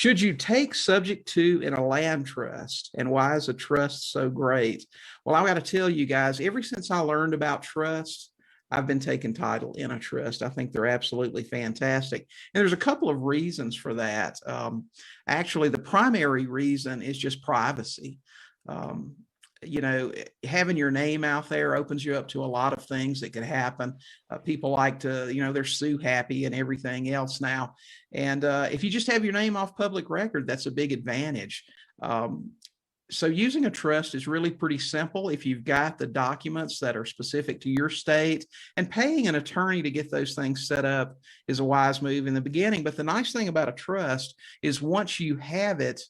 Should you take subject to in a land trust, and why is a trust so great? Well, I got to tell you guys, ever since I learned about trusts, I've been taking title in a trust. I think they're absolutely fantastic. And there's a couple of reasons for that. Actually, the primary reason is just privacy. Um, you know, having your name out there opens you up to a lot of things that could happen. People like to, they're sue happy and everything else now. And if you just have your name off public record, that's a big advantage. So using a trust is really pretty simple if you've got the documents that are specific to your state, and paying an attorney to get those things set up is a wise move in the beginning. But the nice thing about a trust is once you have it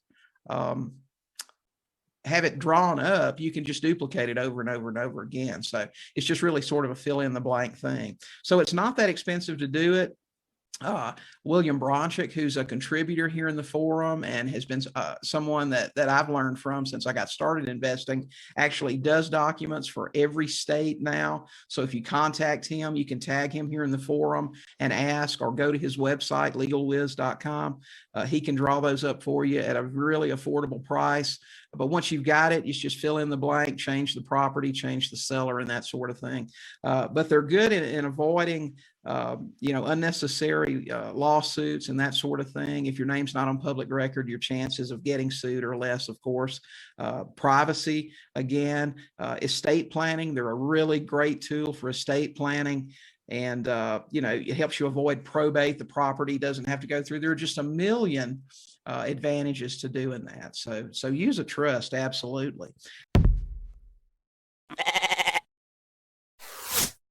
drawn up, you can just duplicate it over and over and over again. So it's just really sort of a fill in the blank thing. So it's not that expensive to do it. William Bronchick, who's a contributor here in the forum and has been someone that I've learned from since I got started investing, actually does documents for every state now. So if you contact him, you can tag him here in the forum and ask, or go to his website, legalwiz.com. He can draw those up for you at a really affordable price. But once you've got it, you just fill in the blank, change the property, change the seller, and that sort of thing. But they're good in avoiding unnecessary lawsuits and that sort of thing. If your name's not on public record, your chances of getting sued are less, of course. Privacy, again, estate planning. They're a really great tool for estate planning. And, it helps you avoid probate. The property doesn't have to go through. There are just a million advantages to doing that. So use a trust, absolutely.